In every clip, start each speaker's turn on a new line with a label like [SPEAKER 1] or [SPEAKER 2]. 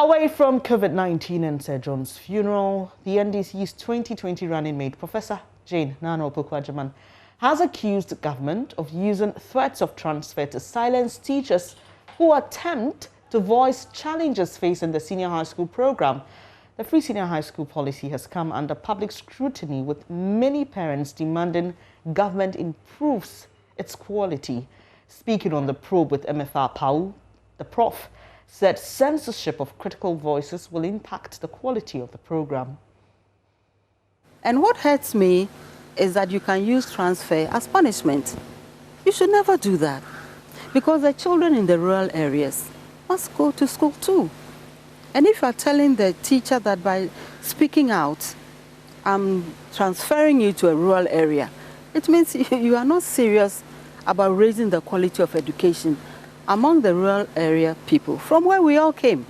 [SPEAKER 1] Away from COVID-19 and Sir John's funeral, the NDC's 2020 running mate, Professor Jane Nana Opoku-Agyemang, has accused the government of using threats of transfer to silence teachers who attempt to voice challenges facing the senior high school program. The free senior high school policy has come under public scrutiny, with many parents demanding government improves its quality. Speaking on the probe with MFR Pau, the Prof said censorship of critical voices will impact the quality of the program.
[SPEAKER 2] And what hurts me is that you can use transfer as punishment. You should never do that, because the children in the rural areas must go to school too. And if you are telling the teacher that by speaking out, I'm transferring you to a rural area, it means you are not serious about raising the quality of education among the rural area people from where we all came.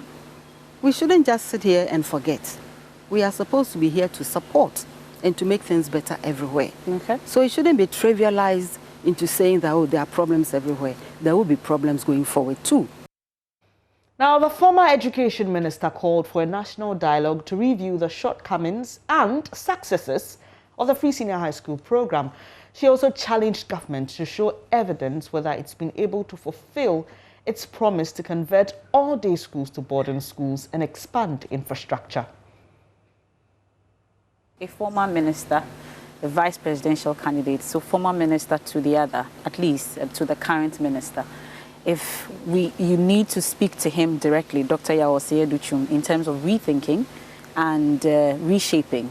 [SPEAKER 2] We shouldn't just sit here and forget. We are supposed to be here to support and to make things better everywhere.
[SPEAKER 1] Okay.
[SPEAKER 2] So it shouldn't be trivialized into saying that, oh, there are problems everywhere. There will be problems going forward too.
[SPEAKER 1] Now, the former education minister called for a national dialogue to review the shortcomings and successes of the free senior high school program. She also challenged government to show evidence whether it's been able to fulfill its promise to convert all-day schools to boarding schools and expand infrastructure.
[SPEAKER 3] A former minister, a vice presidential candidate, so former minister to the other, at least to the current minister. If you need to speak to him directly, Dr. Yaoseye Duchum, in terms of rethinking and reshaping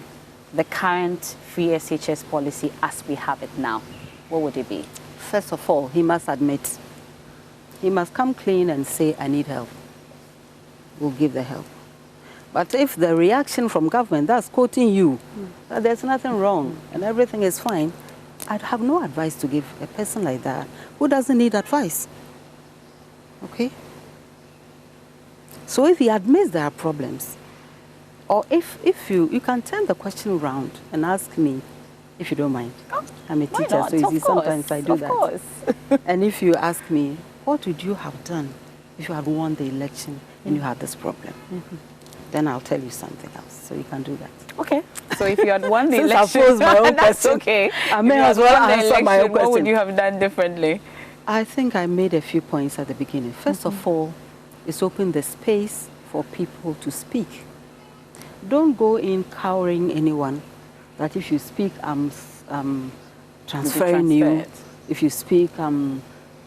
[SPEAKER 3] the current free SHS policy as we have it now, what would it be?
[SPEAKER 2] First of all, he must admit. He must come clean and say, I need help. We'll give the help. But if the reaction from government, that's quoting you, that there's nothing wrong and everything is fine, I'd have no advice to give a person like that who doesn't need advice. Okay? So if he admits there are problems, or if you can turn the question around and ask me, if you don't mind.
[SPEAKER 3] Oh,
[SPEAKER 2] I'm a teacher, so you see, sometimes I do that.
[SPEAKER 3] Of course.
[SPEAKER 2] And if you ask me, what would you have done if you had won the election and you had this problem? Then I'll tell you something else, so you can do that.
[SPEAKER 3] Okay. So if you had won the
[SPEAKER 2] Since
[SPEAKER 3] election,
[SPEAKER 2] I posed my own
[SPEAKER 3] that's
[SPEAKER 2] question,
[SPEAKER 3] okay.
[SPEAKER 2] I may as well answer my own question.
[SPEAKER 3] What would you have done differently?
[SPEAKER 2] I think I made a few points at the beginning. First of all, it's open the space for people to speak. Don't go in cowering anyone that if you speak, I'm transferring you. If you speak, I'm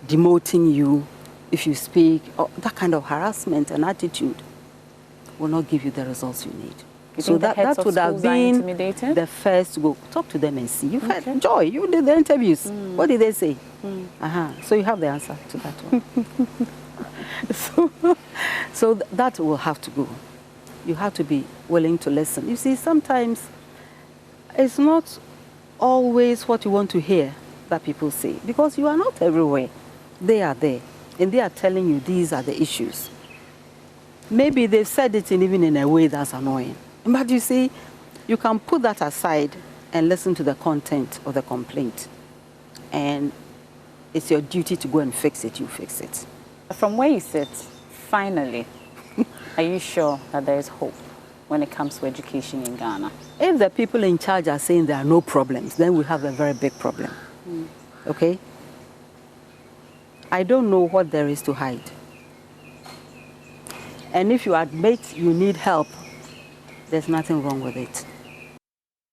[SPEAKER 2] demoting you. If you speak, that kind of harassment and attitude will not give you the results you need.
[SPEAKER 3] So that would have been
[SPEAKER 2] the first to go. Talk to them and see. You've had Joy, you did the interviews. What did they say? So you have the answer to that one. so that will have to go. You have to be willing to listen. You see, sometimes it's not always what you want to hear that people say, because you are not everywhere. They are there, and they are telling you these are the issues. Maybe they've said it even in a way that's annoying. But you see, you can put that aside and listen to the content of the complaint. And it's your duty to go and fix it, you fix it.
[SPEAKER 3] From where you sit, finally, are you sure that there is hope when it comes to education in Ghana?
[SPEAKER 2] If the people in charge are saying there are no problems, then we have a very big problem. Okay? I don't know what there is to hide. And if you admit you need help, there's nothing wrong with it.